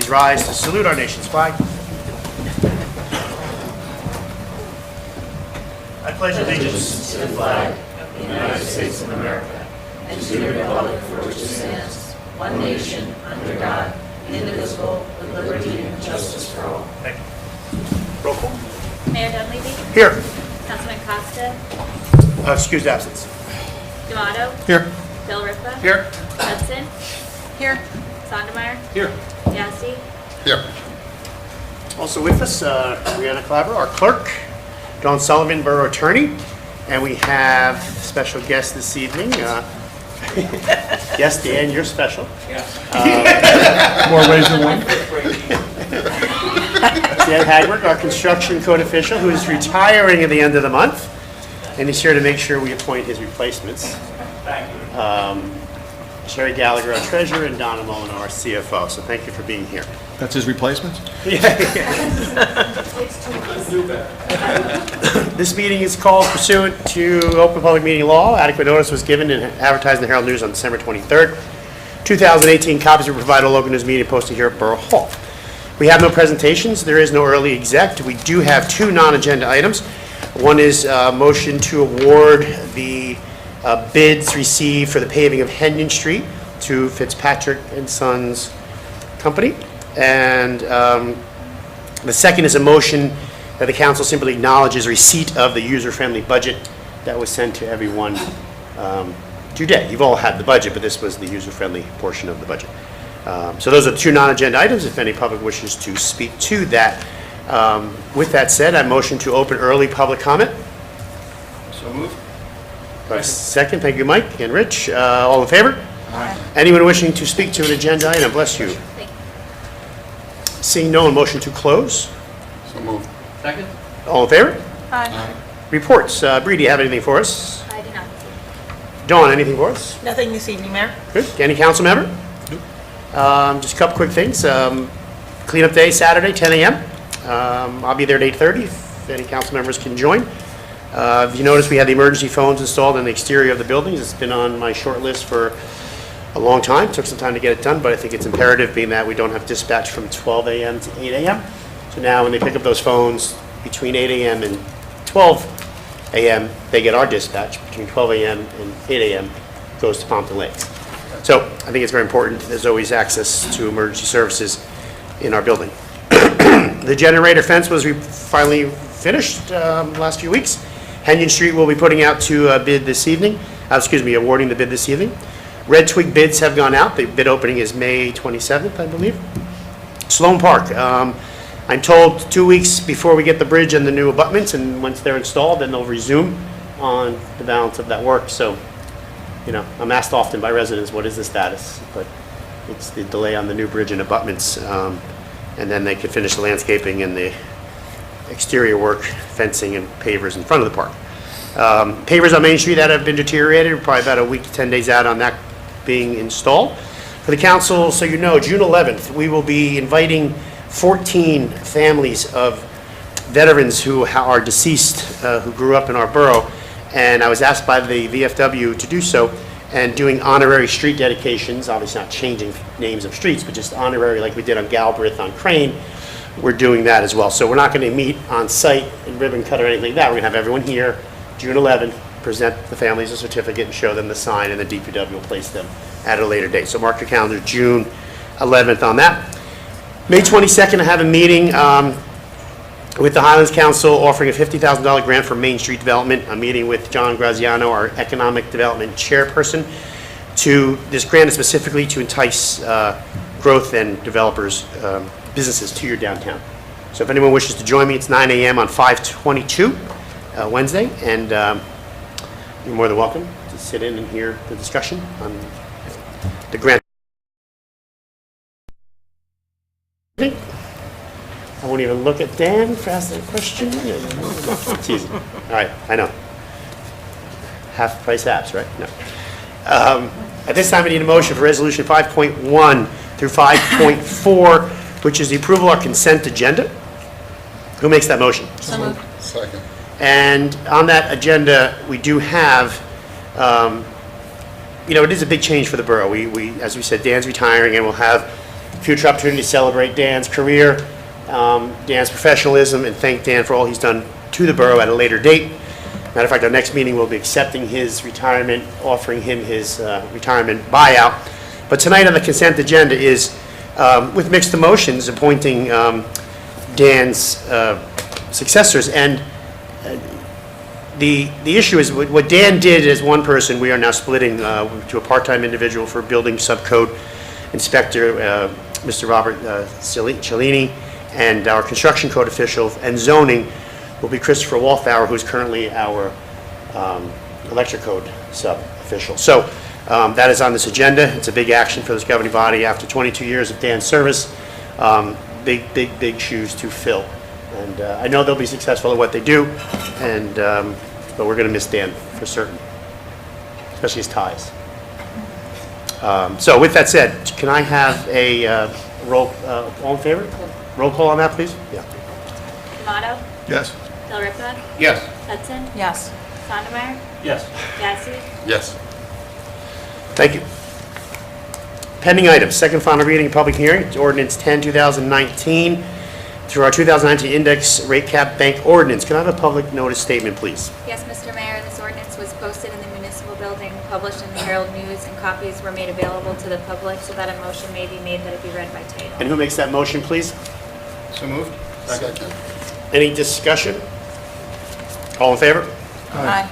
Please rise to salute our nation's flag. I pledge allegiance to the flag of the United States of America and to the republic for which it stands, one nation, under God, indivisible, with liberty and justice for all. Thank you. Roll call. Mayor Dunleavy. Here. Councilman Costa. Excused absence. D'Amato. Here. Del Ripa. Here. Hudson. Here. Sondermeyer. Here. Yasi. Here. Also with us, Brianna Claver, our clerk, Dawn Sullivan, Borough Attorney, and we have special guest this evening. Yes, Dan, you're special. More ways than one. Dan Hagberg, our construction code official, who is retiring at the end of the month, and he's here to make sure we appoint his replacements. Thank you. Sherry Gallagher, our treasurer, and Donna Mullen, our CFO. So thank you for being here. That's his replacement? This meeting is called pursuant to open public meeting law. Adequate notice was given and advertised in the Herald News on December 23rd, 2018. Copies were provided at local news media posted here at Borough Hall. We have no presentations. There is no early exec. We do have two non-agenda items. One is a motion to award the bids received for the paving of Henyon Street to Fitzpatrick and Sons Company. And the second is a motion that the council simply acknowledges receipt of the user-friendly budget that was sent to everyone today. You've all had the budget, but this was the user-friendly portion of the budget. So those are the two non-agenda items, if any public wishes to speak to that. With that said, I motion to open early public comment. So moved. Second, thank you, Mike and Rich. All in favor? Aye. Anyone wishing to speak to an agenda item? Bless you. Thank you. Seeing no one, motion to close. So moved. Second? All in favor? Aye. Reports. Bree, do you have anything for us? I do not. Dawn, anything for us? Nothing this evening, Mayor. Good. Any council member? Just a couple quick things. Cleanup day, Saturday, 10 a.m. I'll be there at 8:30 if any council members can join. If you notice, we had the emergency phones installed in the exterior of the buildings. It's been on my short list for a long time. Took some time to get it done, but I think it's imperative being that we don't have dispatch from 12 a.m. to 8 a.m. So now when they pick up those phones between 8 a.m. and 12 a.m., they get our dispatch. Between 12 a.m. and 8 a.m. goes to Pompton Lakes. So I think it's very important. There's always access to emergency services in our building. The generator fence was finally finished last few weeks. Henyon Street will be putting out to bid this evening. Awarding the bid this evening. Red Twig bids have gone out. The bid opening is May 27th, I believe. Sloan Park. I'm told 2 weeks before we get the bridge and the new abutments, and once they're installed, then they'll resume on the balance of that work. So, you know, I'm asked often by residents, what is the status? But it's the delay on the new bridge and abutments, and then they could finish the landscaping and the exterior work, fencing and pavers in front of the park. Pavers on Main Street that have been deteriorated, we're probably about a week to 10 days out on that being installed. For the council, so you know, June 11th, we will be inviting 14 families of veterans who are deceased, who grew up in our borough, and I was asked by the VFW to do so, and doing honorary street dedications, obviously not changing names of streets, but just honorary like we did on Galbraith on Crane. We're doing that as well. So we're not going to meet on site and ribbon cut or anything like that. We're going to have everyone here, June 11th, present the families a certificate and show them the sign, and the DPW will place them at a later date. So mark your calendar, June 11th on that. May 22nd, I have a meeting with the Highlands Council offering a $50,000 grant for Main Street development. I'm meeting with John Graziano, our Economic Development Chairperson. This grant is specifically to entice growth and developers, businesses to your downtown. So if anyone wishes to join me, it's 9 a.m. on 5/22, Wednesday, and you're more than welcome to sit in and hear the discussion on the grant. I won't even look at Dan for asking a question. It's easy. All right, I know. Half price apps, right? No. At this time, I need a motion for resolution 5.1 through 5.4, which is the approval of our consent agenda. Who makes that motion? So moved. Second. And on that agenda, we do have, it is a big change for the borough. We, as we said, Dan's retiring, and we'll have future opportunity to celebrate Dan's career, Dan's professionalism, and thank Dan for all he's done to the borough at a later date. Matter of fact, our next meeting will be accepting his retirement, offering him his retirement buyout. But tonight on the consent agenda is, with mixed emotions, appointing Dan's successors. And the issue is, what Dan did as one person, we are now splitting to a part-time individual for building subcode inspector, Mr. Robert Cellini, and our construction code official and zoning will be Christopher Walthour, who's currently our electric code sub-official. So that is on this agenda. It's a big action for this governing body after 22 years of Dan's service. Big shoes to fill. And I know they'll be successful at what they do, and but we're going to miss Dan for certain, especially his ties. So with that said, can I have a roll, all in favor? Roll call on that, please? Yeah. Tomato, Yes. Delripa, Yes. Hudson, Yes. Sandemeyer, Yes. Gassie, Yes. Thank you. Pending items, second final reading, public hearing, it's ordinance 10, 2019, through our 2019 index rate cap bank ordinance. Can I have a public notice statement, please? Yes, Mr. Mayor, this ordinance was posted in the municipal building, published in the Herald News, and copies were made available to the public so that a motion may be made that it be read by title. And who makes that motion, please? So moved. Second. Any discussion? All in favor? Aye.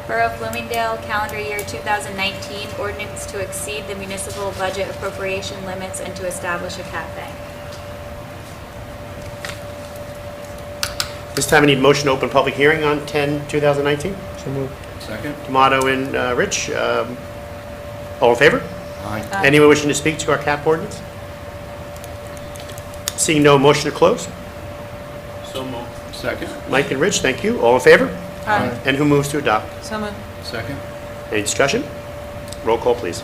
Borough of Bloomingdale, calendar year 2019, ordinance to exceed the municipal budget appropriation limits and to establish a cap bank. This time I need a motion to open public hearing on 10, 2019. So moved. Second. Tomato and Rich, all in favor? Aye. Anyone wishing to speak to our cap ordinance? Seeing no, motion to close. So moved. Second. Mike and Rich, thank you. All in favor? Aye. And who moves to adopt? So moved. Second. Any discussion? Roll call, please.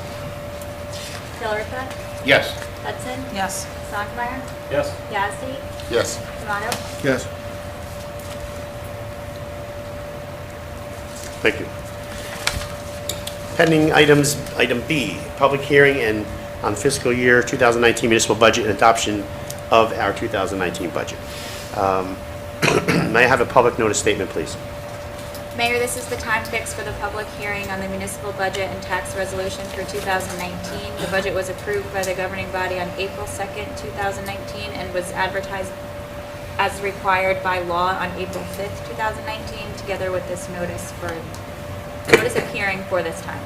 Delripa, Yes. Hudson, Yes. Sandemeyer, Yes. Gassie, Yes. Tomato, Yes. Thank you. Pending items, item B, public hearing and on fiscal year 2019 municipal budget and adoption of our 2019 budget. May I have a public notice statement, please? Mayor, this is the time fixed for the public hearing on the municipal budget and tax resolution for 2019. The budget was approved by the governing body on April 2nd, 2019, and was advertised as required by law on April 5th, 2019, together with this notice of hearing for this time.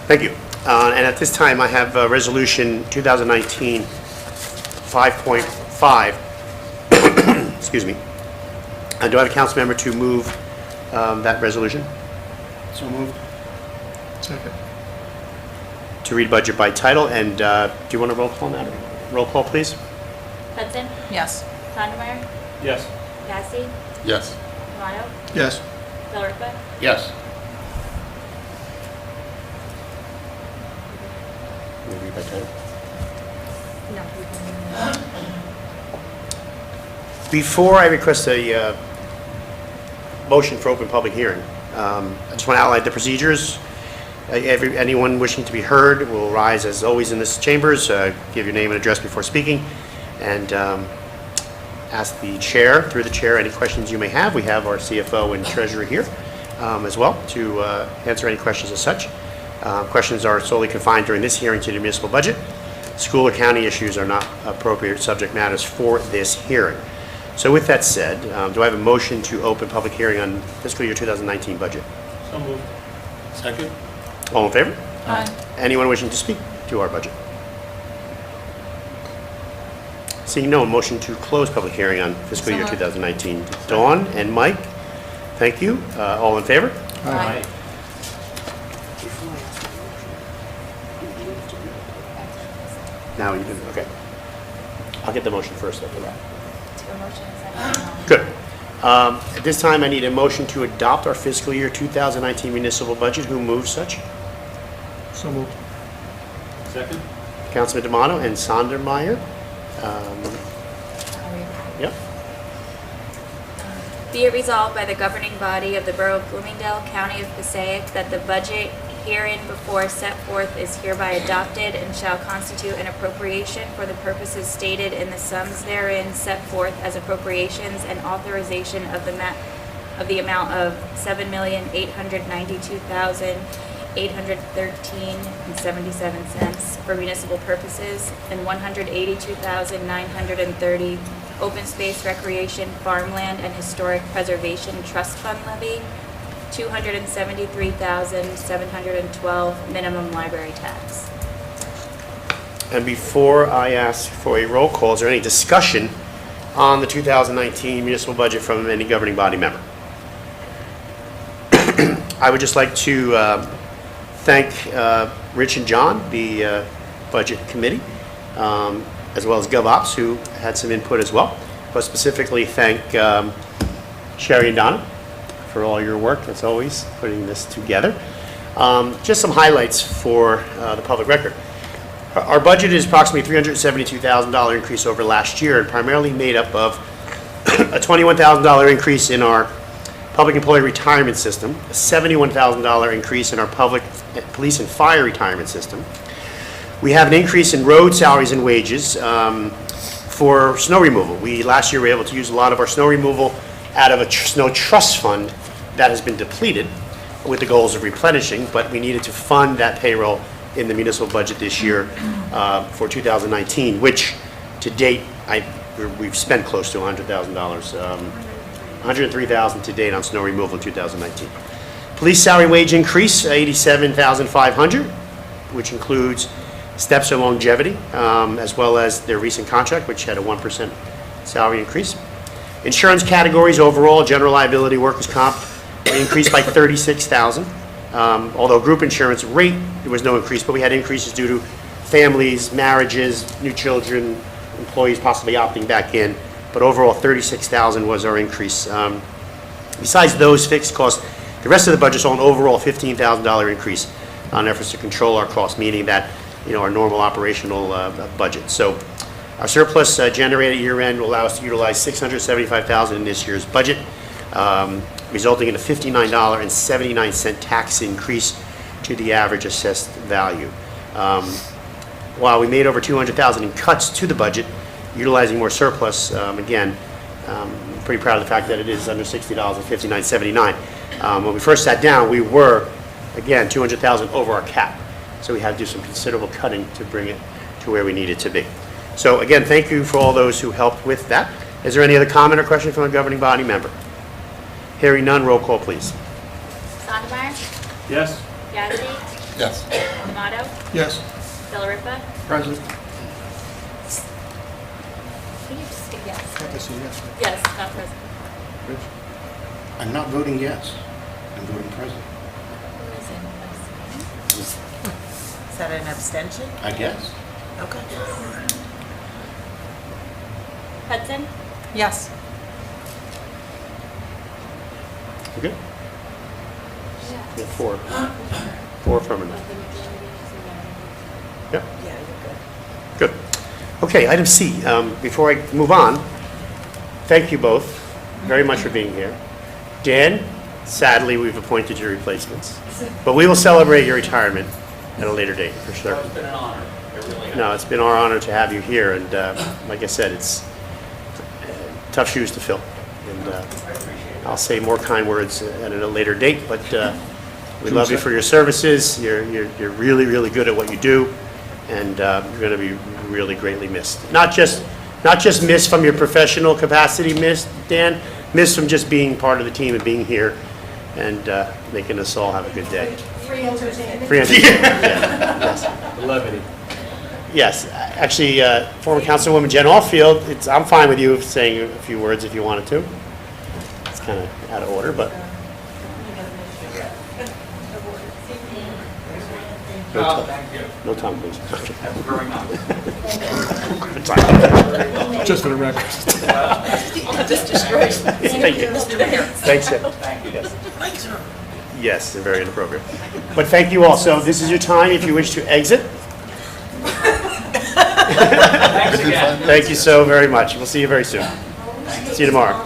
Thank you. And at this time, I have Resolution 2019 5.5. Excuse me. Do I have a council member to move that resolution? So moved. Second. To read budget by title, and do you want a roll call on that? Roll call, please. Hudson, Yes. Sandemeyer, Yes. Gassie, Yes. Tomato, Yes. Delripa, Yes. Will you read by title? no. Before I request a motion for open public hearing, I just want to outline the procedures. Anyone wishing to be heard will rise, as always in this chambers, give your name and address before speaking, and ask the chair, through the chair, any questions you may have. We have our CFO and treasurer here as well to answer any questions as such. Questions are solely confined during this hearing to the municipal budget. School or county issues are not appropriate subject matters for this hearing. So with that said, do I have a motion to open public hearing on fiscal year 2019 budget? So moved. Second. All in favor? Aye. Anyone wishing to speak to our budget? Seeing no, motion to close public hearing on fiscal So year moved. 2019. Dawn and Mike, thank you. All in favor? Aye. Now you do, okay. I'll get the motion first after that. To a motion, second. Good. At this time, I need a motion to adopt our fiscal year 2019 municipal budget. Who moves such? So moved. Second. Councilman D'Amato and Sandermeyer. Yep. Be it resolved by the governing body of the Borough of Bloomingdale, County of Passaic, that the budget hereinbefore set forth is hereby adopted and shall constitute an appropriation for the purposes stated in the sums therein set forth as appropriations and authorization of the amount of $7,892,813.77 for municipal purposes and $182,930 open space recreation, farmland, and historic preservation trust fund levy, $273,712 minimum library tax. And before I ask for a roll call, is there any discussion on the 2019 municipal budget from any governing body member? I would just like to thank Rich and John, the Budget Committee, as well as GovOps, who had some input as well. But specifically thank Sherry and Donna for all your work, as always, putting this together. Just some highlights for the public record. Our budget is approximately $372,000 increase over last year, and primarily made up of a $21,000 increase in our public employee retirement system, a $71,000 increase in our public police and fire retirement system. We have an increase in road salaries and wages for snow removal. Last year we were able to use a lot of our snow removal out of a snow trust fund that has been depleted with the goals of replenishing, but we needed to fund that payroll in the municipal budget this year for 2019, which to date we've spent close to $100,000. $103,000 to date on snow removal in 2019. Police salary wage increase, $87,500, which includes steps and longevity, as well as their recent contract, which had a 1% salary increase. Insurance categories overall, general liability, workers' comp, increased by $36,000. Although group insurance rate, there was no increase, but we had increases due to families, marriages, new children, employees possibly opting back in. But overall, $36,000 was our increase. Besides those fixed costs, the rest of the budget saw an overall $15,000 increase on efforts to control our costs, meaning that, our normal operational budget. So our surplus generated year-end will allow us to utilize $675,000 in this year's budget, resulting in a $59.79 tax increase to the average assessed value. While we made over $200,000 in cuts to the budget, utilizing more surplus, again, I'm pretty proud of the fact that it is under $60 at $59.79. When we first sat down, we were, again, $200,000 over our cap. So we had to do some considerable cutting to bring it to where we need it to be. So again, thank you for all those who helped with that. Is there any other comment or question from a governing body member? Hearing none, roll call, please. Sondemire? Yes. Yazdi? Yes. Amato? Yes. Delariva? Present. Can you just say yes? Yes. Yes, not present. I'm not voting yes. I'm voting present. Who is in? Is that an abstention? I guess. Okay. Hudson? Yes. You good? Yeah, four. Four affirmative. Yep. Yeah, you're good. Good. Okay, item C. Before I move on, thank you both very much for being here. Dan, sadly, we've appointed your replacements, but we will celebrate your retirement at a later date, for sure. It's been an honor. It really has. No, it's been our honor to have you here, and like I said, it's tough shoes to fill. And I'll say more kind words at a later date, but we love you for your services. You're really, really good at what you do, and you're going to be really greatly missed. Not just missed from your professional capacity, Dan, missed from just being part of the team and being here and making us all have a good day. Free entertainment. Yeah. Yes. Levity. Yes, actually, former Councilwoman Jen Allfield, I'm fine with you saying a few words if you wanted to. It's kind of out of order, but. No time, please. That's very much. Just for the record. Thank you. Thanks, Ed. Thank you. Yes. Yes, they're very inappropriate. But thank you all. So this is your time if you wish to exit. Thanks again. Thank you so very much. We'll see you very soon. See you tomorrow.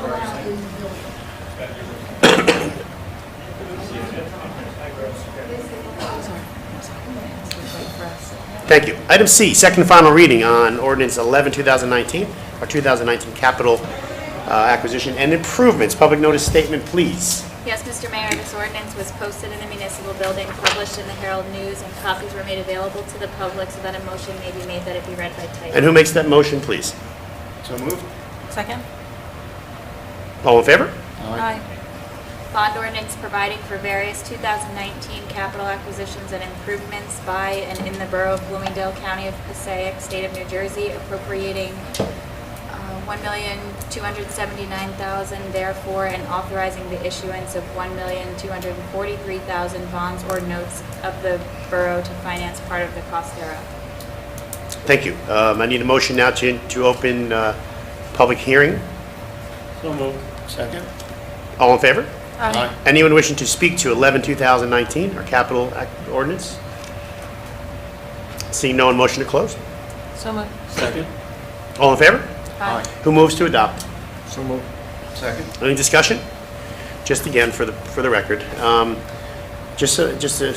Thank you. Item C, second and final reading on ordinance 11, 2019, or 2019 capital acquisition and improvements. Public notice statement, please. Yes, Mr. Mayor, this ordinance was posted in the municipal building, published in the Herald News, and copies were made available to the public so that a motion may be made that it be read by title. And who makes that motion, please? So moved. Second? All in favor? Aye. Bond ordinance providing for various 2019 capital acquisitions and improvements by and in the Borough of Bloomingdale, County of Passaic, State of New Jersey, appropriating $1,279,000 therefore, and authorizing the issuance of $1,243,000 bonds or notes of the borough to finance part of the cost thereof. Thank you. I need a motion now to open public hearing. So moved. Second. All in favor? Aye. Anyone wishing to speak to 11, 2019, or capital ordinance? Seeing no one, motion to close. So moved. Second. All in favor? Aye. Who moves to adopt? So moved. Second. Any discussion? Just again, for the record, just a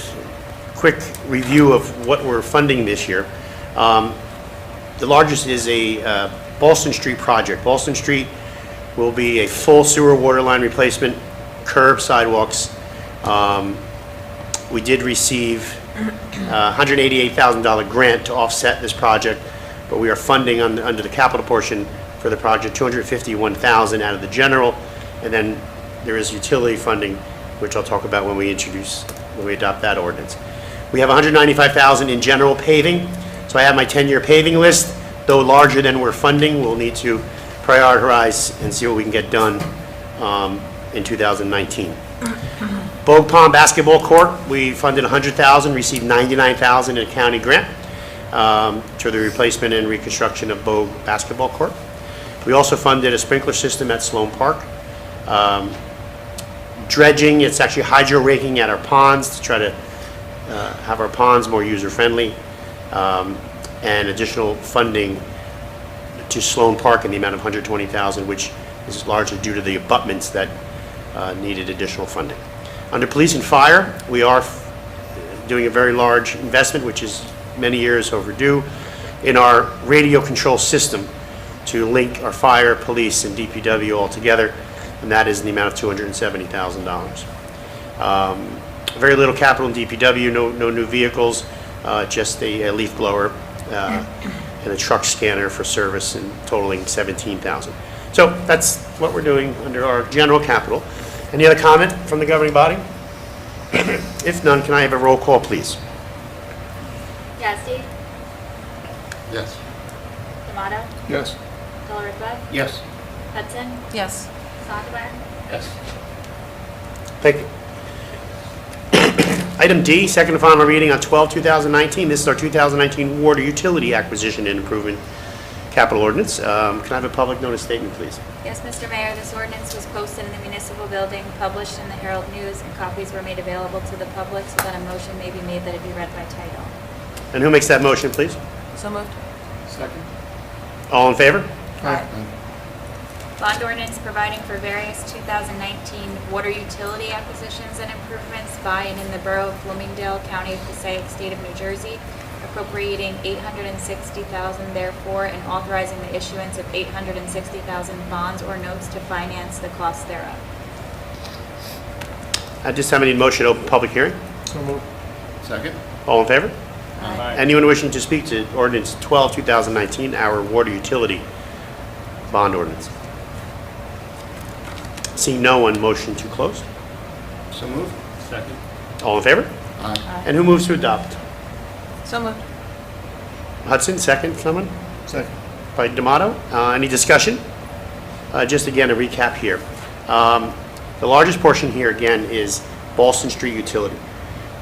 quick review of what we're funding this year. The largest is a Ballston Street project. Ballston Street will be a full sewer water line replacement, curb, sidewalks. We did receive a $188,000 grant to offset this project, but we are funding under the capital portion for the project $251,000 out of the general, and then there is utility funding, which I'll talk about when we adopt that ordinance. We have $195,000 in general paving, so I have my 10-year paving list. Though larger than we're funding, we'll need to prioritize and see what we can get done in 2019. Bogue Pond Basketball Court, we funded $100,000, received $99,000 in a county grant to the replacement and reconstruction of Bogue Basketball Court. We also funded a sprinkler system at Sloan Park. Dredging, it's actually hydro raking at our ponds to try to have our ponds more user-friendly, and additional funding to Sloan Park in the amount of $120,000, which is largely due to the abutments that needed additional funding. Under police and fire, we are doing a very large investment, which is many years overdue, in our radio control system to link our fire, police, and DPW all together, and that is in the amount of $270,000. Very little capital in DPW, no new vehicles, just a leaf blower and a truck scanner for service, and totaling $17,000. So that's what we're doing under our general capital. Any other comment from the governing body? If none, can I have a roll call, please? Yazdi? Yes. D'Amato? Yes. Delariva? Yes. Hudson? Yes. Sondemire? Yes. Thank you. Item D, second and final reading on 12/2019. This is our 2019 water utility acquisition and improvement capital ordinance. Can I have a public notice statement, please? Yes, Mr. Mayor, this ordinance was posted in the municipal building, published in the Herald News, and copies were made available to the public so that a motion may be made that it be read by title. And who makes that motion, please? So moved. Second. All in favor? Aye. Bond ordinance providing for various 2019 water utility acquisitions and improvements by and in the Borough of Bloomingdale, County of Passaic, State of New Jersey, appropriating $860,000 therefore, and authorizing the issuance of $860,000 bonds or notes to finance the cost thereof. At this time, I need a motion to open public hearing. So moved. Second. All in favor? Aye. Anyone wishing to speak to ordinance 12/2019, our water utility bond ordinance? Seeing no one, motion to close. So moved. Second. All in favor? Aye. And who moves to adopt? So moved. Hudson, second, someone? Second. By D'Amato. Any discussion? Just again, a recap here. The largest portion here, again, is Ballston Street Utility.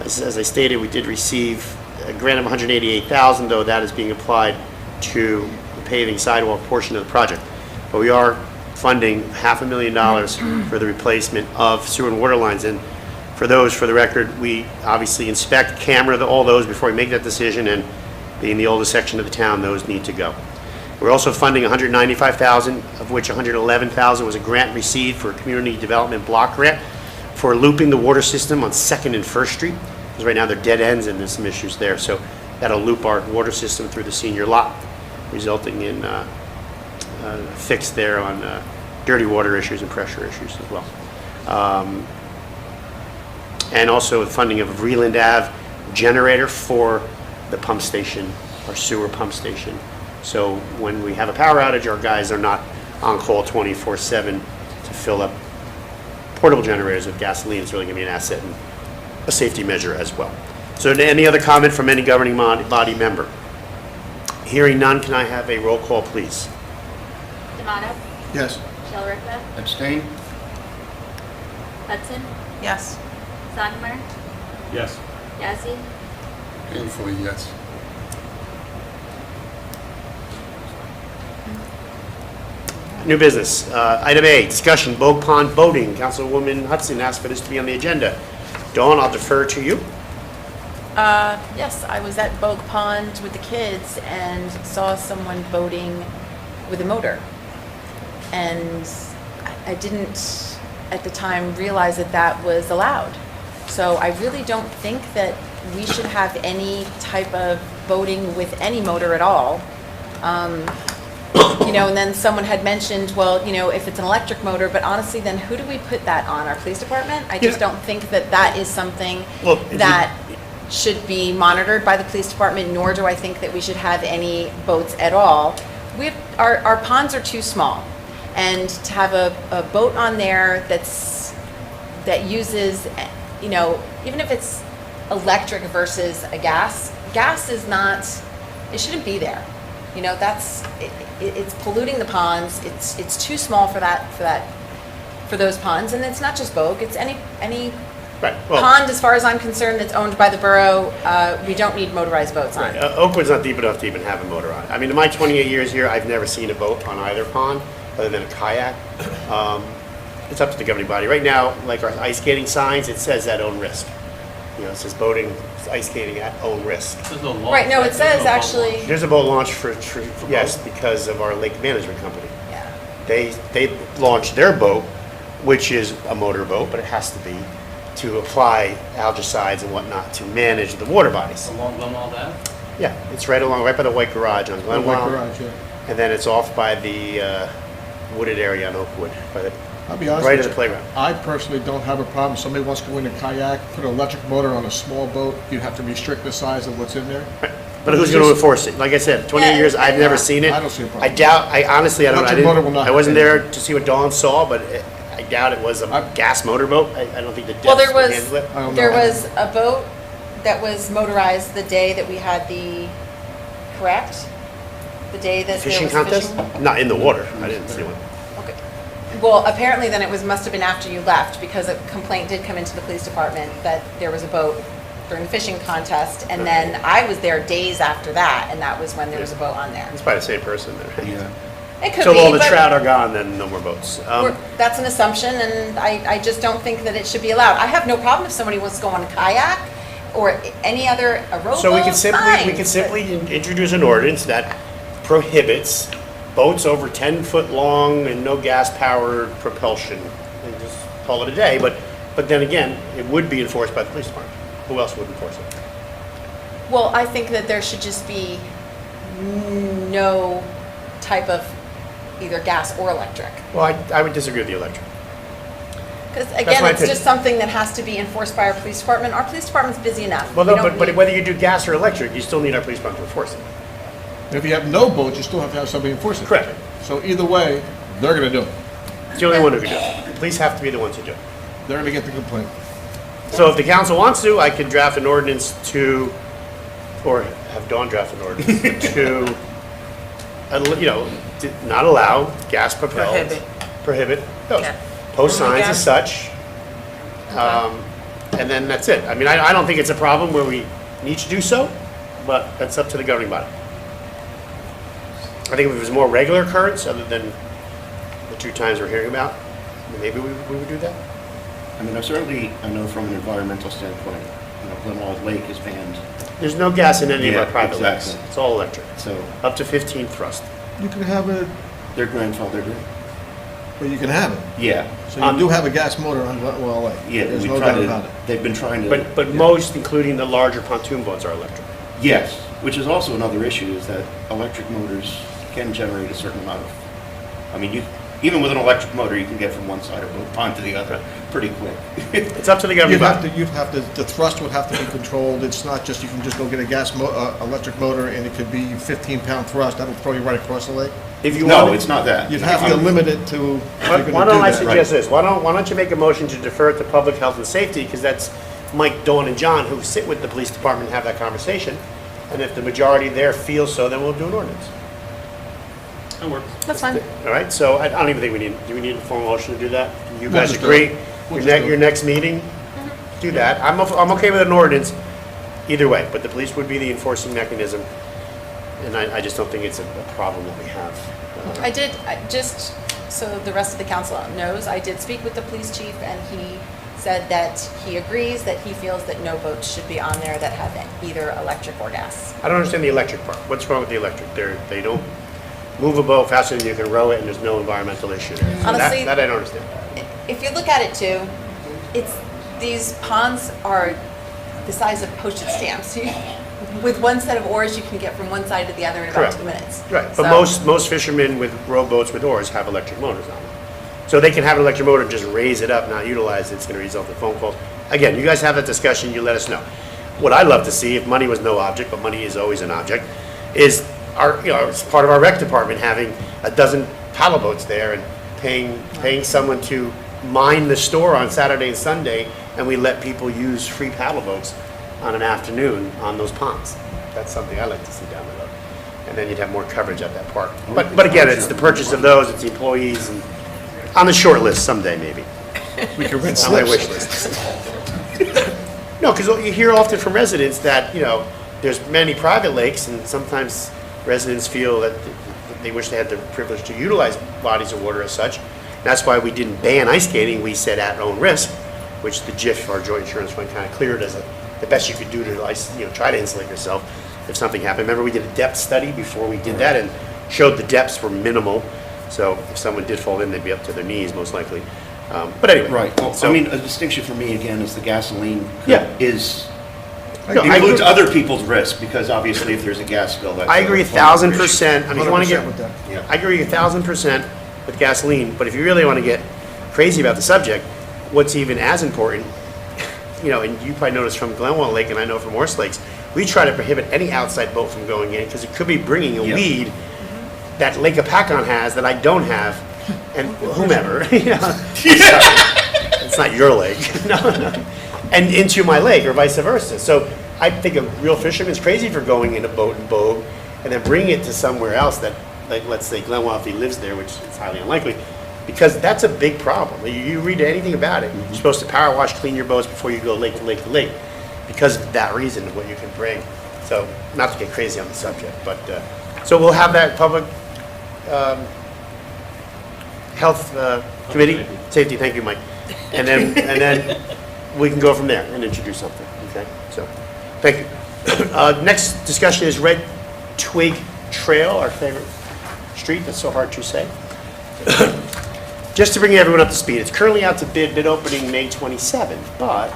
As I stated, we did receive a grant of $188,000, though that is being applied to the paving sidewalk portion of the project. But we are funding $500,000 for the replacement of sewer and water lines. And for those, for the record, we obviously inspect, camera all those before we make that decision, and being the oldest section of the town, those need to go. We're also funding $195,000, of which $111,000 was a grant received for a community development block grant for looping the water system on 2nd and 1st Street. Because right now they're dead ends and there's some issues there. So that'll loop our water system through the senior lot, resulting in a fix there on dirty water issues and pressure issues as well. And also the funding of Vreeland Ave generator for the pump station, our sewer pump station. So when we have a power outage, our guys are not on call 24/7 to fill up portable generators with gasoline. It's really going to be an asset and a safety measure as well. So any other comment from any governing body member? Hearing none, can I have a roll call, please? D'Amato, Yes. Delripa, Abstain? Hudson, Yes. Sondemire, Yes. Yazdi, Painfully, yes. New business. Item A, discussion, Bogue Pond boating. Councilwoman Hudson asked for this to be on the agenda. Dawn, I'll defer to you. Yes, I was at Bogue Pond with the kids and saw someone boating with a motor. And I didn't, at the time, realize that that was allowed. So I really don't think that we should have any type of boating with any motor at all. You know, and then someone had mentioned, well, you know, if it's an electric motor, but honestly, then who do we put that on? Our police department? I just Yeah. don't think that that is something Well, if you- that should be monitored by the police department, nor do I think that we should have any boats at all. Our ponds are too small, and to have a boat on there that uses, you know, even if it's electric versus a gas is not, it shouldn't be there. You know, it's polluting the ponds. It's too small for those ponds, and it's not just Bogue. It's any Right. Well, pond, as far as I'm concerned, that's owned by the borough. We don't need motorized boats on. Oakwood's not deep enough to even have a motor on it. I mean, in my 28 years here, I've never seen a boat on either pond, other than a kayak. It's up to the governing body. Right now, like our ice skating signs, it says at own risk. You know, it says boating, ice skating at own risk. Right, no, it says actually, There's a boat launch yes, because of our lake management company. yeah. They launched their boat, which is a motor boat, but it has to be, to apply algicides and whatnot to manage the water bodies. Along Glenwell Ave? Yeah, it's right by the white garage on Glenwell. Garage, yeah. And then it's off by the wooded area on Oakwood, I'll be honest right with at the you, playground. I personally don't have a problem. Somebody wants to go in a kayak, put an electric motor on a small boat, you'd have to restrict the size of what's in there. But who's going to enforce it? Like I said, 28 Yeah, years, I've never yeah. seen it. I don't see a problem. I honestly, I Electric motor will not I wasn't happen. there to see what Dawn saw, but I doubt it was a gas motor boat. I don't think the Well, depths there would was, handle it. I don't know. there was a boat that was motorized the day that we had correct? The day that there Fishing was contest? fishing? Not in the water. I didn't see one. Okay. Well, apparently then must have been after you left, because a complaint did come into the police department that there was a boat during the fishing contest, and then I was there days after that, and that was when there was a boat on there. It's probably the same person there. Yeah. It could Till be, all the but trout are gone, then no more boats. that's an assumption, and I just don't think that it should be allowed. I have no problem if somebody wants to go on a kayak or any other, a rowboat, So we could fine, simply introduce an ordinance that prohibits boats over 10 foot long and no gas powered propulsion, and just call it a day. But then again, it would be enforced by the police department. Who else would enforce it? Well, I think that there should just be no type of either gas or electric. Well, I would disagree with the electric. Because That's again, my it's opinion. just something that has to be enforced by our police department. Our police department's busy enough. Well, We no, don't but need- whether you do gas or electric, you still need our police department to enforce it. And if you have no boat, you still have to have somebody enforce it. Correct. So either way, they're gonna do it. It's the only one who can do it. The police have to be the ones who do it. They're gonna get the complaint. So if the council wants to, I could draft an ordinance to, or have Dawn draft an ordinance to, you know, to not allow gas propelled. Prohibit those. Yeah. Post Only signs as gas? such. And then that's it. I mean, I don't think it's a problem where we need to do so, but that's up to the governing body. I think if it was more regular occurrence, other than the 2 times we're hearing about, maybe we would do that. I mean, I know from an environmental standpoint, you know, Glenwell Lake is banned, There's no gas in any of our Yeah, private lakes. exactly. It's all electric. so Up to 15 thrust. You can have a, they're grandfathered in. But you can have it. Yeah, So you do have a gas motor on Glenwell Lake. yeah, There's we no try doubt about to, it. they've been trying to. But most, including the larger pontoon boats, are electric. Yes, which is also another issue, is that electric motors can generate a certain amount of, I mean, even with an electric motor, you can get from one side of a pond to the other pretty quick. It's up to the governing body. You'd have to, the thrust would have to be controlled. It's not just, you can just go get a electric motor and it could be 15-pound thrust. That'll throw you right across the lake. If you No, want, it's not that. You'd have to limit it to, if you're why gonna don't I do that. suggest this? Why don't you make a motion to defer it to public health and safety, because that's Mike, Dawn, and John who sit with the police department and have that conversation. And if the majority there feels so, then we'll do an ordinance. That works. That's fine. All right, so I don't even think do we need a formal motion to do that? You guys just do agree? it. We'll just do it. Your next meeting, do that. I'm okay with an ordinance either way, but the police would be the enforcing mechanism. And I just don't think it's a problem that we have. Just so the rest of the council knows, I did speak with the police chief, and he said that he agrees that he feels that no boats should be on there that have either electric or gas. I don't understand the electric part. What's wrong with the electric? They don't move a boat faster than you can row it, and there's no environmental issue there. So Honestly- that I don't understand. If you look at it too, these ponds are the size of postage stamps. With one set of oars, you can get from one side to the other in about Correct. 2 minutes. Right, but So- most fishermen with rowboats with oars have electric motors on them. So they can have an electric motor, just raise it up, not utilize it, it's gonna result in phone calls. Again, you guys have that discussion, you let us know. What I'd love to see, if money was no object, but money is always an object, is as part of our rec department, having a dozen paddle boats there and paying someone to mine the store on Saturday and Sunday, and we let people use free paddle boats on an afternoon on those ponds. That's something I'd like to see down the road. And then you'd have more coverage at that park. But again, it's the purchase of those, it's the employees, and on the short list someday, maybe. We could rent On my slips. wish list. No, because you hear often from residents that, there's many private lakes, and sometimes residents feel that they wish they had the privilege to utilize bodies of water as such. That's why we didn't ban ice skating, we said at own risk, which the JIF, our joint insurance fund, kind of cleared as the best you could do to try to insulate yourself if something happened. Remember, we did a depth study before we did that and showed the depths were minimal. So if someone did fall in, they'd be up to their knees, most likely. But anyway. Right, well, So- I mean, a distinction for me, again, is the gasoline Yeah. is, No, I includes agree. other people's risk, because obviously if there's a gas spill, that's. I agree a whole other issue. 1,000%. I mean, if you want to 100% with that. Yeah. I agree 1,000% with gasoline, but if you really want to get crazy about the subject, what's even as important, and you probably noticed from Glenwell Lake, and I know from Horse Lakes, we try to prohibit any outside boat from going in, because it could be bringing a Yeah. weed that Lake Apacon has that I don't have, and whomever, Sorry. It's not your lake, no. And into my lake, or vice versa. So I think a real fisherman's crazy for going in a boat and boat, and then bringing it to somewhere else that, like, let's say Glenwell, if he lives there, which is highly unlikely, because that's a big problem. You read anything about it, you're supposed to power wash, clean your boats before you go lake to lake to lake, because of that reason of what you can bring. So, not to get crazy on the subject, but, so we'll have that public health committee, safety, thank you, Mike. And then we can go from there and introduce something, okay? So, thank you. Next discussion is Red Twig Trail, our favorite street, that's so hard to say. Just to bring everyone up to speed, it's currently out to bid opening May 27th, but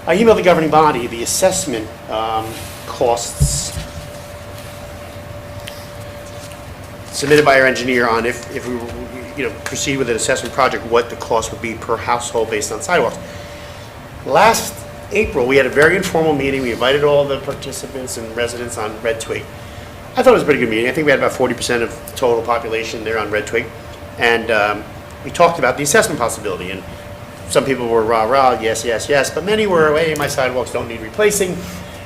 I emailed the governing body the assessment costs submitted by our engineer on if we proceed with an assessment project, what the cost would be per household based on sidewalks. Last April, we had a very informal meeting. We invited all the participants and residents on Red Twig. I thought it was a pretty good meeting. I think we had about 40% of the total population there on Red Twig. And we talked about the assessment possibility. And some people were rah-rah, yes, yes, yes. But many were, hey, my sidewalks don't need replacing.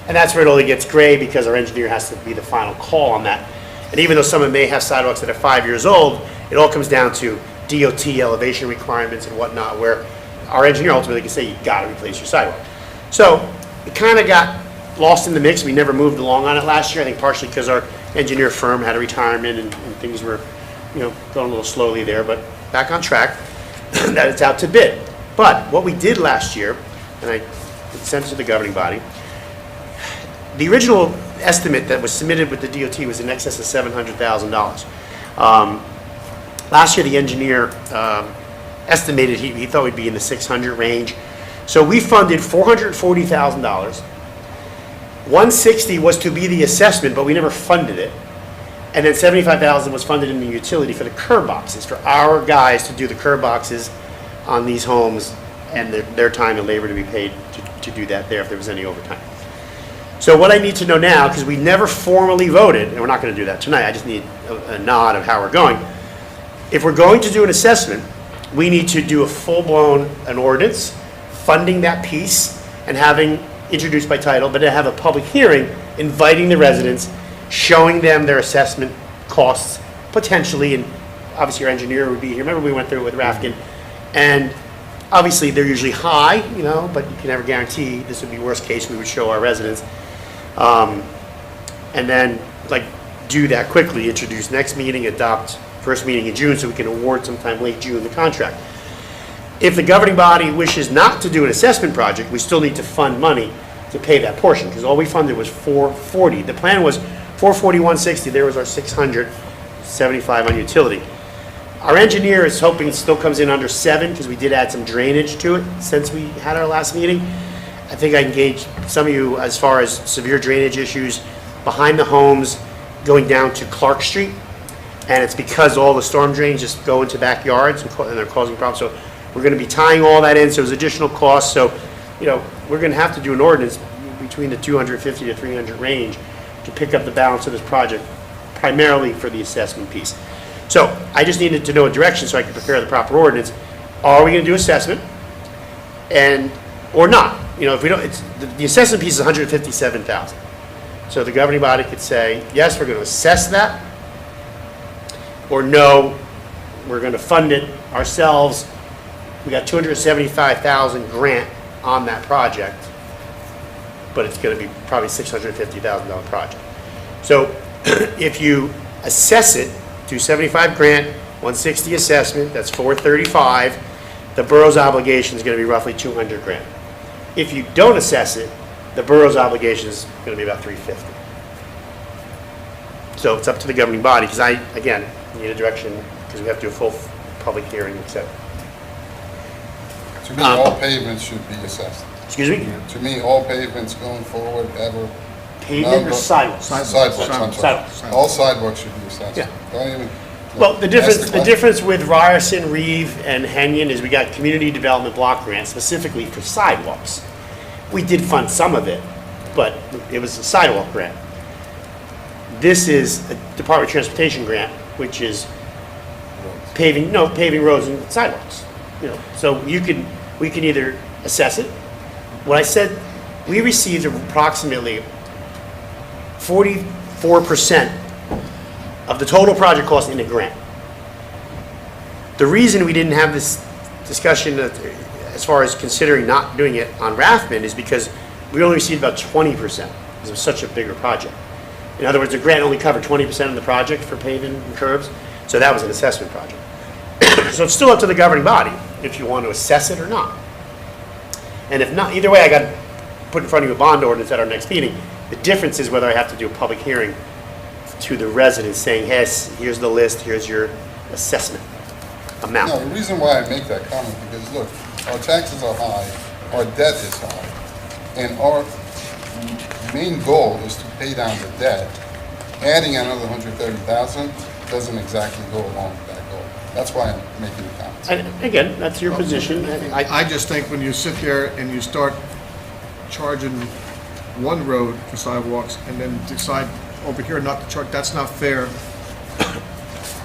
And that's where it only gets gray, because our engineer has to be the final call on that. And even though someone may have sidewalks that are 5 years old, it all comes down to DOT elevation requirements and whatnot, where our engineer ultimately can say, you've got to replace your sidewalk. So it kind of got lost in the mix. We never moved along on it last year, I think partially because our engineer firm had a retirement and things were, going a little slowly there, but back on track, that it's out to bid. But what we did last year, and I sent it to the governing body, the original estimate that was submitted with the DOT was in excess of $700,000. Last year, the engineer estimated he thought we'd be in the 600 range. So we funded $440,000. 160 was to be the assessment, but we never funded it. And then 75,000 was funded in the utility for the curb boxes, for our guys to do the curb boxes on these homes, and their time and labor to be paid to do that there if there was any overtime. So what I need to know now, because we never formally voted, and we're not going to do that tonight, I just need a nod of how we're going. If we're going to do an assessment, we need to do a full-blown, an ordinance, funding that piece, and having introduced by title, but to have a public hearing, inviting the residents, showing them their assessment costs, potentially, and obviously your engineer would be here. Remember we went through it with Rafkin, and obviously they're usually high, you know, but you can never guarantee. This would be worst case, we would show our residents. And then, like, do that quickly, introduce next meeting, adopt first meeting in June, so we can award sometime late June the contract. If the governing body wishes not to do an assessment project, we still need to fund money to pay that portion, because all we funded was 440. The plan was 440, 160, there was our 675 on utility. Our engineer is hoping it still comes in under 7, because we did add some drainage to it since we had our last meeting. I think I engaged some of you as far as severe drainage issues behind the homes going down to Clark Street, and it's because all the storm drains just go into backyards and they're causing problems. So we're going to be tying all that in, so there's additional costs. So, you know, we're going to have to do an ordinance between the 250 to 300 range to pick up the balance of this project, primarily for the assessment piece. So I just needed to know a direction so I could prepare the proper ordinance. Are we going to do assessment, or not? You know, if we don't, the assessment piece is 157,000. So the governing body could say, yes, we're going to assess that, or no, we're going to fund it ourselves. We got 275,000 grant on that project, but it's going to be probably $650,000 project. So if you assess it, 275 grant, 160 assessment, that's 435. The borough's obligation is going to be roughly 200 grand. If you don't assess it, the borough's obligation is going to be about 350. So it's up to the governing body, because I, again, need a direction, because we have to do a full public hearing, etc. To me, all pavements should be assessed. Excuse me? To me, all pavements going forward ever. Pavement or sidewalks? Sidewalks, I'm sorry. Sidewalks. All sidewalks should be assessed. Yeah. Don't even. Well, the ask difference question. with Ryerson, Reeve, and Henyon is we got community development block grants specifically for sidewalks. We did fund some of it, but it was a sidewalk grant. This is a Department of Transportation grant, which is paving roads and sidewalks. You know, so we can either assess it. What I said, we received approximately 44% of the total project cost in a grant. The reason we didn't have this discussion as far as considering not doing it on Rathman is because we only received about 20% because it was such a bigger project. In other words, the grant only covered 20% of the project for paving and curbs, so that was an assessment project. So it's still up to the governing body if you want to assess it or not. And if not, either way, I got to put in front of you a bond ordinance at our next meeting. The difference is whether I have to do a public hearing to the residents saying, hey, here's the list, here's your assessment amount. No, the reason why I make that comment, because look, our taxes are high, our debt is high, and our main goal is to pay down the debt. Adding another 130,000 doesn't exactly go along with that goal. That's why I'm making the comments. And again, that's your position. I just think when you sit there and you start charging one road for sidewalks and then decide over here not to charge, that's not fair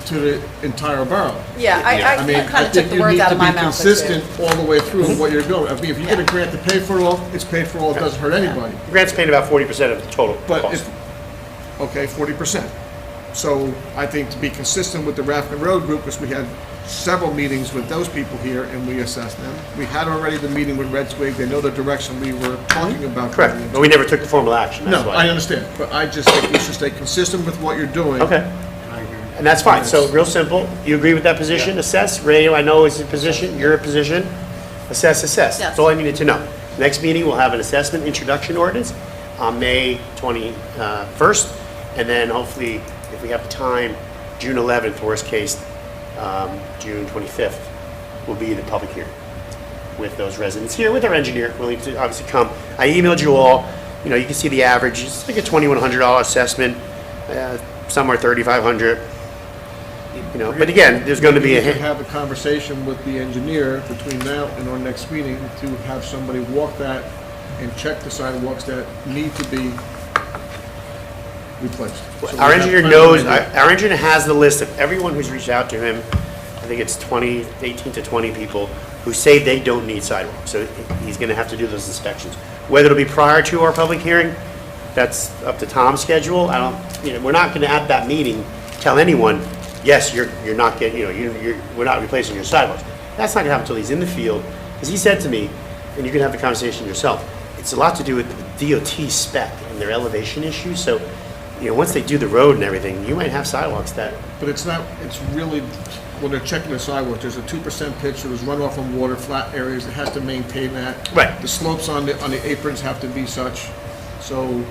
to the entire borough. Yeah, I mean, kind of took the words out of my mouth. I think you need to be consistent all the way through what you're doing. I mean, if you get a grant to pay for it all, it's paid for all, it doesn't hurt anybody. The grant's paying about 40% of the total But cost. if, okay, 40%. So I think to be consistent with the Rathman Road group, because we had several meetings with those people here and we assessed them. We had already the meeting with Red Twig, they know the direction we were talking about. Correct, but we never took the formal action, that's No, why. I understand, but I just think we should stay consistent with what you're doing. Okay, and that's fine. So real simple, you agree with that position? Assess, Ray, I know is a position, your position, assess. Yes. That's all I needed to know. Next meeting, we'll have an assessment introduction ordinance on May 21st, and then hopefully, if we have time, June 11th, worst case, June 25th, will be the public hearing with those residents here, with our engineer willing to obviously come. I emailed you all, you can see the average, it's like a $2,100 assessment, somewhere $3,500. But again, there's going to be We can a, have a conversation with the engineer between now and our next meeting to have somebody walk that and check the sidewalks that need to be replaced. So we our have engineer kind of knows, an idea. our engineer has the list of everyone who's reached out to him. I think it's 18 to 20 people who say they don't need sidewalks. So he's going to have to do those inspections. Whether it'll be prior to our public hearing, that's up to Tom's schedule. We're not going to at that meeting tell anyone, yes, you're not getting, we're not replacing your sidewalks. That's not going to happen until he's in the field. Because he said to me, and you can have the conversation yourself, it's a lot to do with the DOT spec and their elevation issues. So, once they do the road and everything, you might have sidewalks that, But it's really, when they're checking the sidewalks, there's a 2% pitch, there's runoff from water, flat areas, it has to maintain that. Right. The slopes on the aprons have to be such, so,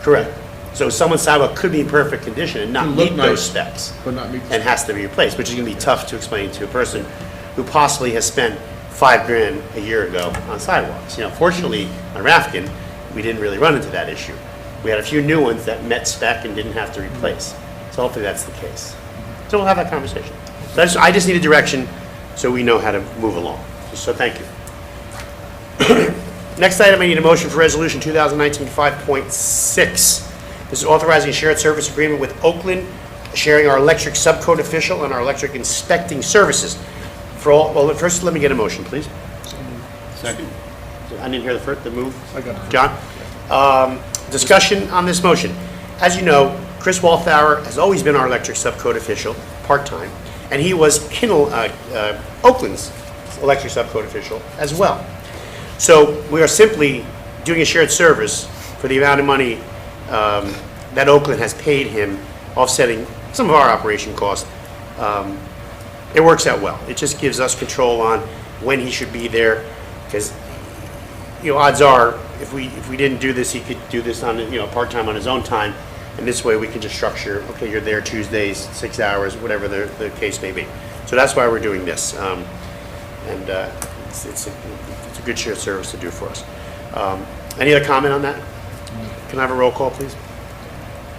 correct. So someone's sidewalk could be in perfect condition and not Can look meet those nice. specs but not meet. and has to be replaced, which is going to be tough to explain to a person who possibly has spent $5,000 a year ago on sidewalks. Fortunately, on Rafkin, we didn't really run into that issue. We had a few new ones that met spec and didn't have to replace. So hopefully that's the case. So we'll have that conversation. So I just need a direction so we know how to move along. So thank you. Next item, I need a motion for Resolution 2019 5.6. This is authorizing a shared service agreement with Oakland, sharing our electric subcode official and our electric inspecting services. First, let me get a motion, please. Second? I didn't hear the move. I got it. John? Discussion on this motion. As you know, Chris Walthour has always been our electric subcode official, part-time, and he was Oakland's electric subcode official as well. So we are simply doing a shared service for the amount of money that Oakland has paid him, offsetting some of our operation costs. It works out well. It just gives us control on when he should be there, because odds are, if we didn't do this, he could do this on part-time on his own time, and this way we can just structure, okay, you're there Tuesdays, 6 hours, whatever the case may be. So that's why we're doing this, it's a good shared service to do for us. Any other comment on that? Can I have a roll call, please?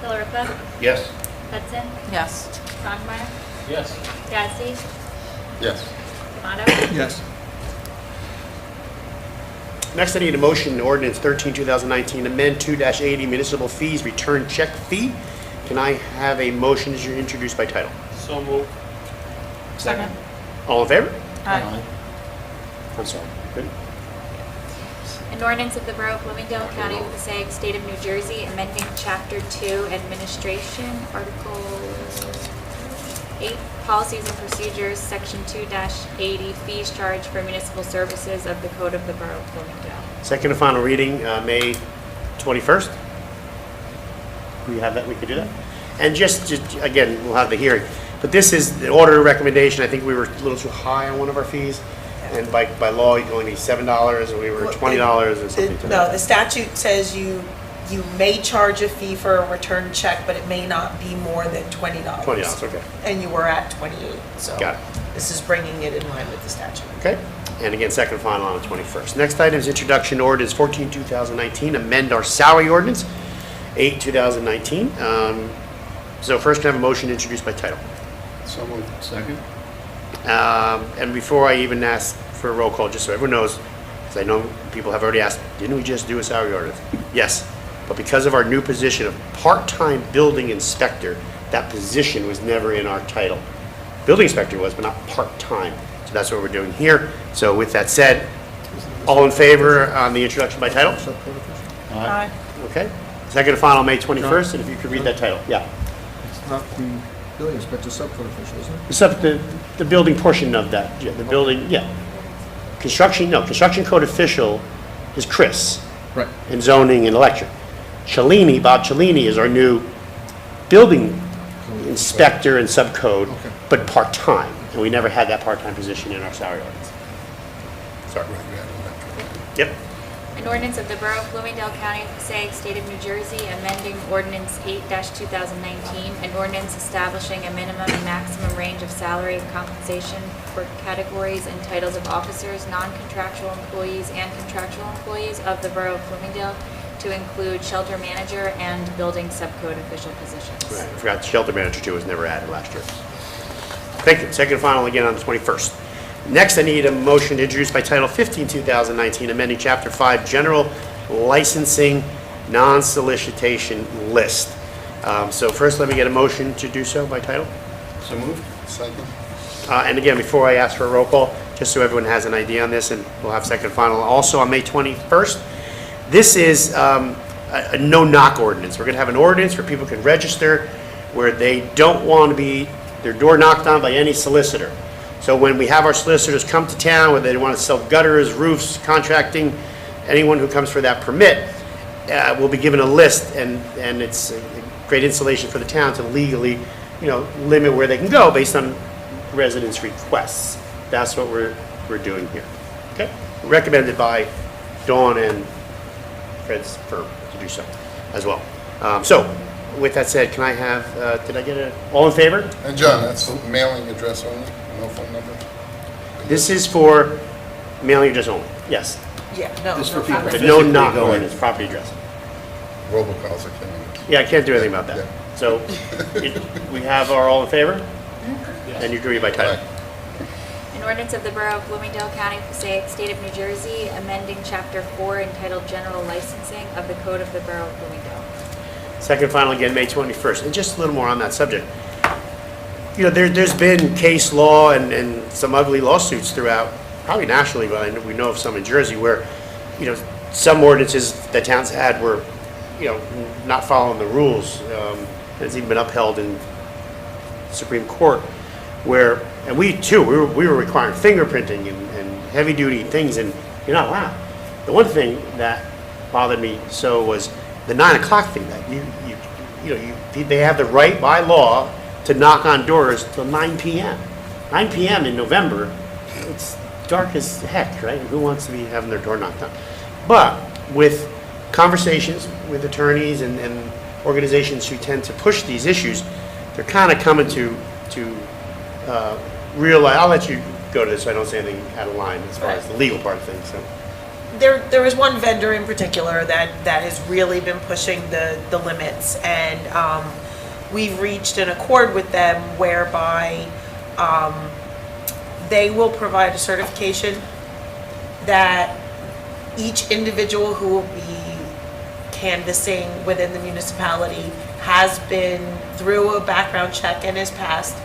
Philippa, Yes. Hudson, Yes. Sondemire, Yes. Yazdi, Yes. Tomato, Yes. Next, I need a motion, ordinance 13, 2019, amend 2-80 municipal fees, return check fee. Can I have a motion as you're introduced by title? So moved. Second. All in favor? Aye. I'm sorry. Good. An ordinance of the Borough of Bloomingdale, County of Passaic, State of New Jersey, amending Chapter 2 Administration, Article 8, Policies and Procedures, Section 2-80, Fees Charged for Municipal Services of the Code of the Borough of Bloomingdale. Second and final reading, May 21st. We have that, we could do that. And just again, we'll have the hearing. But this is the order of recommendation. I think we were a little too high on one of our fees. And by law, you only need $7, and we were $20 or something to No, that. the statute says you may charge a fee for a return check, but it may not be more than $20. $20, okay. And you were at 28, so. Got it. This is bringing it in line with the statute. Okay. And again, second and final on the 21st. Next item is introduction ordinance 14, 2019, amend our salary ordinance, 8, 2019. So first, can I have a motion introduced by title? So moved. Second? And before I even ask for a roll call, just so everyone knows, because I know people have already asked, didn't we just do a salary ordinance? Yes, but because of our new position of part-time building inspector, that position was never in our title. Building inspector was, but not part-time. So that's what we're doing here. So with that said, all in favor on the introduction by title? Subcode official. Aye. Okay. Second and final, May 21st, and if you could read that title. Yeah. It's not the building inspector, subcode official, isn't it? Except the building portion of that, yeah, the building, yeah. Construction code official is Chris, Right. and zoning and electric. Bob Cellini is our new building inspector and subcode, Okay. but part-time, and we never had that part-time position in our salary ordinance. Sorry. Yep. An ordinance of the Borough of Bloomingdale, County of Passaic, State of New Jersey, amending Ordinance 8-2019, an ordinance establishing a minimum and maximum range of salary and compensation for categories and titles of officers, non-contractual employees, and contractual employees of the Borough of Bloomingdale to include shelter manager and building subcode official positions. Right, I forgot shelter manager too was never added last year. Thank you. Second and final again on the 21st. Next, I need a motion to introduce by title 15, 2019, amending Chapter 5, General Licensing Non-Solicitation List. So first, let me get a motion to do so by title. So moved? Second? And again, before I ask for a roll call, just so everyone has an idea on this, and we'll have second and final also on May 21st. This is a no-knock ordinance. We're going to have an ordinance where people can register where they don't want to be their door knocked on by any solicitor. So when we have our solicitors come to town, whether they want to sell gutters, roofs, contracting, anyone who comes for that permit, will be given a list, and it's a great insulation for the town to legally, limit where they can go based on residents' requests. That's what we're doing here. Okay? Recommended by Dawn and Fred's firm to do so as well. So with that said, can I have, did I get all in favor? And John, that's mailing address only, no phone number? This is for mailing address only, yes. Yeah, no. Just for no people. But comment. no Physically knock going. ordinance, property address. Robocalls are killing us. Yeah, I can't do anything about that. Yeah. So we have our all in favor? And you agree by title. Right. An ordinance of the Borough of Bloomingdale, County of Passaic, State of New Jersey, amending Chapter 4 entitled General Licensing of the Code of the Borough of Bloomingdale. Second and final again, May 21st. And just a little more on that subject. There's been case law and some ugly lawsuits throughout, probably nationally, but we know of some in Jersey where, some ordinances that towns had were, not following the rules. And it's even been upheld in Supreme Court where, and we too, we were requiring fingerprinting and heavy duty things, and you're not allowed. The one thing that bothered me so was the 9 o'clock thing, that they have the right by law to knock on doors till 9 p.m. 9 p.m. in November, it's dark as heck, right? Who wants to be having their door knocked on? But with conversations with attorneys and organizations who tend to push these issues, they're kind of coming to realize. I'll let you go to this so I don't say anything out of line as far as the legal part of things. So. There is one vendor in particular that has really been pushing the limits, and we've reached an accord with them whereby they will provide a certification that each individual who will be canvassing within the municipality has been through a background check and is passed,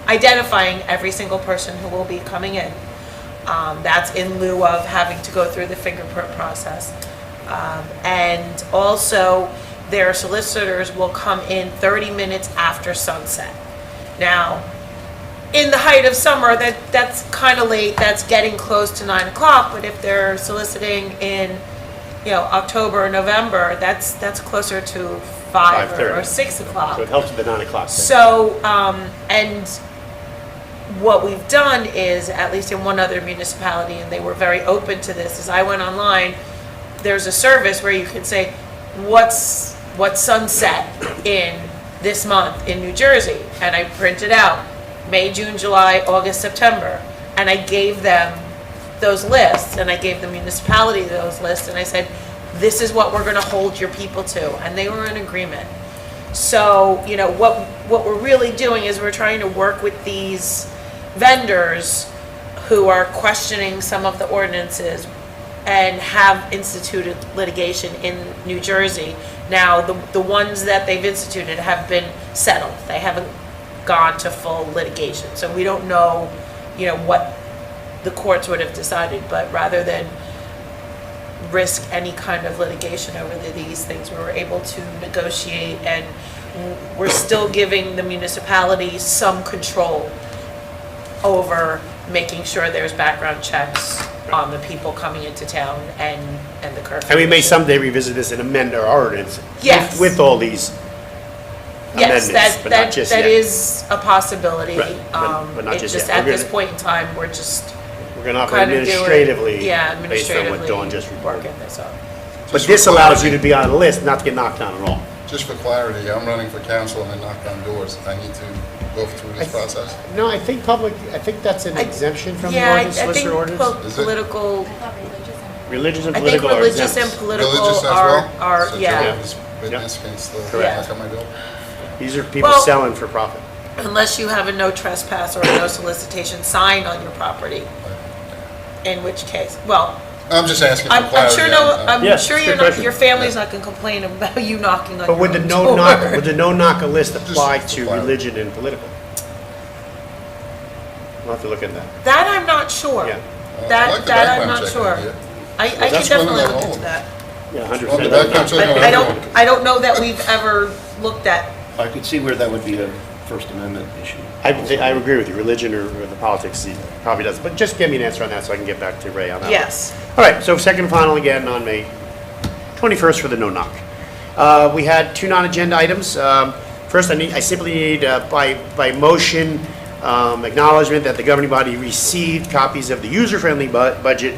identifying every single person who will be coming in. That's in lieu of having to go through the fingerprint process. And also, their solicitors will come in 30 minutes after sunset. Now, in the height of summer, that's kind of late, that's getting close to 9 o'clock, but if they're soliciting in, October or November, that's closer to 5 or 6 o'clock. So it helps with the 9 o'clock thing. So, and what we've done is, at least in one other municipality, and they were very open to this, is I went online, there's a service where you can say, what's sunset in this month in New Jersey? And I printed out May, June, July, August, September. And I gave them those lists, and I gave the municipality those lists, and I said, this is what we're gonna hold your people to, and they were in agreement. So, what we're really doing is we're trying to work with these vendors who are questioning some of the ordinances and have instituted litigation in New Jersey. Now, the ones that they've instituted have been settled. They haven't gone to full litigation. So we don't know, what the courts would have decided, but rather than risk any kind of litigation over these things, we were able to negotiate, and we're still giving the municipality some control over making sure there's background checks on the people coming into town and the curfew. And we may someday revisit this and amend our ordinance. Yes. With all these Yes, amendments, but not just that yet. is a possibility. Right, but not It's just just yet. at We're this gonna- point in time, we're just We're going to operate kind of do it. administratively Yeah, based on what administratively Dawn just reported. working this out. But Just this for allows you clarity- to be on the list, not to get knocked down at all. Just for clarity, I'm running for council and I knock on doors. I need to go through this process. No, I think that's an I- exemption from the Yeah, I ordinance, think solicitor ordinance. Is it? political, Religious and I think political are religious and exempt. political Religious as are, well? are, So yeah. Jehovah's Witness can still Correct. knock on my door? These are people Well- selling for profit. Unless you have a no trespass or a no solicitation sign on your property, in which case, well, I'm just asking for I'm clarity. sure Yes, sure good you're not, question. your family's not gonna complain about you knocking on But your would the own no door. knock, would the no knocker list Just apply for to clarity. religion and political? We'll have to look at that. That I'm not sure. Yeah. I That, like the that I'm background not check sure. idea. I can that's definitely one of look the into that. Yeah, Well, the 100%. background check But on everyone. I don't know that we've ever looked at, I could see where that would be a First Amendment issue. I agree with you, religion or the politics probably doesn't, but just give me an answer on that so I can get back to Ray on that one. yes. All right, so second and final again on May 21st for the no knock. We had two non-agenda items. First, I simply need by motion acknowledgement that the governing body received copies of the user-friendly budget.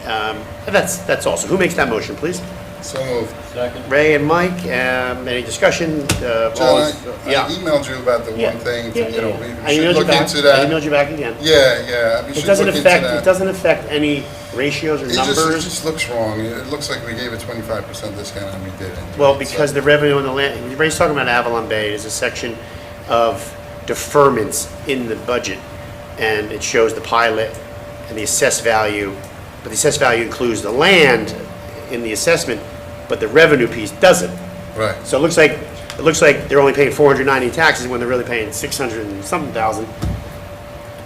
That's all. So who makes that motion, please? So moved. Ray and Mike. Any discussion? John, I Yeah. emailed you about the Yeah. one thing, Yeah, you know, yeah. we I should emailed you look back. into I that. emailed you back again. Yeah, we It should doesn't look into affect. that. It doesn't affect any ratios or It numbers. just looks wrong. It looks like we gave a 25% discount and we didn't. Well, because the revenue on the land, everybody's talking about Avalon Bay, there's a section of deferments in the budget, and it shows the pilot and the assessed value, but the assessed value includes the land in the assessment, but the revenue piece doesn't. Right. So it looks like they're only paying 490 in taxes when they're really paying 600 and something thousand.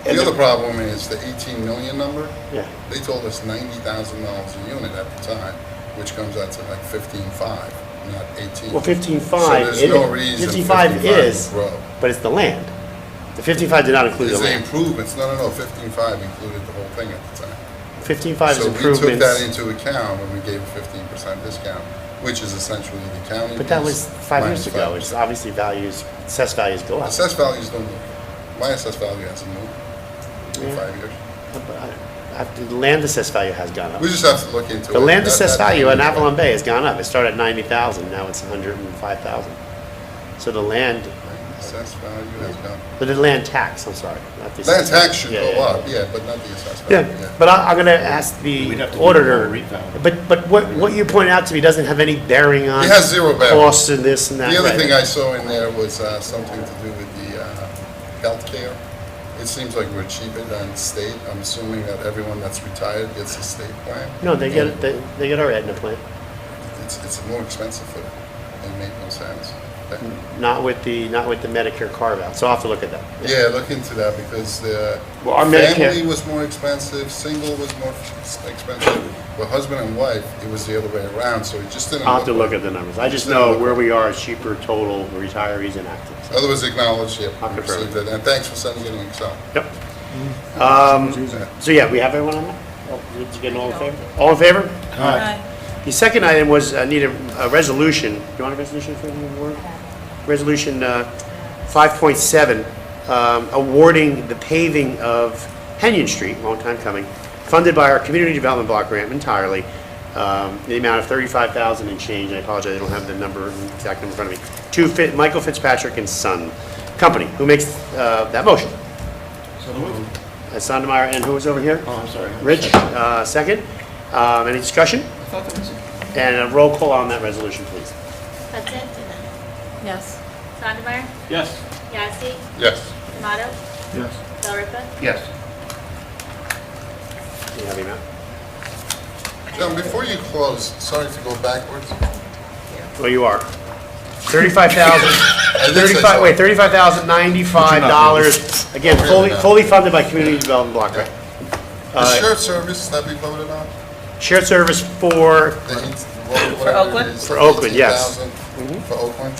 And The other problem is the 18 million number. Yeah. They told us $90,000 a unit at the time, which comes out to like 15.5, not 18. Well, 15.5, So there's no reason 55 is, would grow. but it's the land. The 55 did not include the Is the land. improvements? No, 15.5 included the whole thing at the time. 15.5 is So we took that improvements. into account when we gave a 15% discount, which is essentially the county. But that piece was 5 years minus ago, which 5%. obviously values, assessed values go up. Assessed values don't move. My assessed value hasn't moved in Yeah. 5 years. The land assessed value has gone up. We just have to look into it. The land That- assessed that- value in Avalon Bay has gone up. It started at 90,000, now it's 105,000. So the land, Assessed value has gone. the land tax, I'm sorry, not the. Land assessed tax value. should Yeah, go yeah, up, yeah, but not the assessed Yeah, value. but I'm gonna ask the We'd have to do auditor, more reval. but what you point out to me doesn't have any bearing on. It has zero bearing. Costs and this and that. The other right. thing I saw in there was something to do with the healthcare. It seems like we're cheaper than state. I'm assuming that everyone that's retired gets a state plan. No, they get our Aetna plan, It's more expensive for them. It made no sense. not with the Medicare carve out, so I'll have to look at that. Yeah, look into that because the Well, our Medicare- family was more expensive, single was more expensive. But husband and wife, it was the other way around, so it just didn't. I'll have to look right. at the numbers. I just Didn't know look where right. we are, cheaper total retirees and active. So- Otherwise acknowledged, yeah, I'll we confirm. received it. And thanks for sending it in Excel. Yep. Yeah. So yeah, we have everyone on that? Oh, did you get all in favor? All in favor? The second item was, need a resolution. You want a resolution for the award? Resolution 5.7, awarding the paving of Henyon Street, long time coming, funded by our Community Development Block Grant entirely, the amount of $35,000 and change. I apologize, I don't have the number, exact number in front of me. To Michael Fitzpatrick and Son Company. Who makes that motion? Sondermeyer, and who was over here? Oh, I'm sorry. Rich, second. Any discussion? And a roll call on that resolution, please. Hudson, Yes. Sondemire, Yes. Yazdi, Yes. Tomato, Yes. Delripa. Yes. You have the amount? John, before you close, sorry to go backwards. Well, you are. $35,000, I did say so. $35,095. Again, fully funded by Community Development Block Grant. The shared service that we voted on? Shared service for, For Oakland? For Oakland, yes. For Oakland.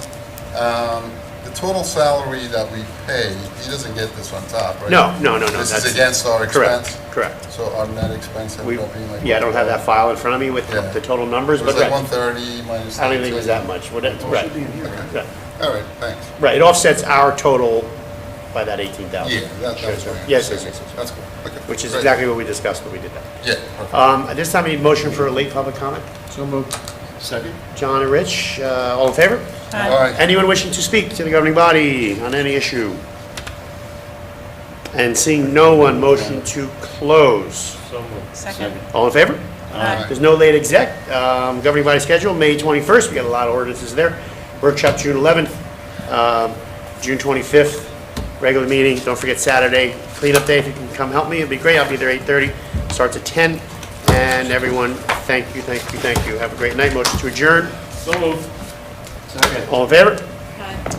The total salary that we pay, he doesn't get this on top, right? no. This that's is against our expense? Correct. So our net expense ended up being like. Yeah, I don't have that file in front of me with Yeah. the total numbers, It but was like right. 130 minus. I don't even think it was that 19. much. Right. Okay. Right. All right, thanks. Right, it offsets our total by that 18,000. Yeah, that's what I Yes, understand. yes. That's cool. Okay, Which is great. exactly what we discussed when we did that. Yeah, perfect. At this time, I need a motion for a late public comment. So moved. Second? John and Rich, all in favor? All right. Anyone wishing to speak to the governing body on any issue? And seeing no one, motion to close. So moved. Second. All in favor? Aye. There's no late exec. Governing body schedule, May 21st, we got a lot of ordinances there. Workshop, June 11th. June 25th, regular meeting. Don't forget Saturday, cleanup day. If you can come help me, it'd be great. I'll be there 8:30. Starts at 10. And everyone, thank you, thank you, thank you. Have a great night. Motion to adjourn. So moved. Second. All in favor?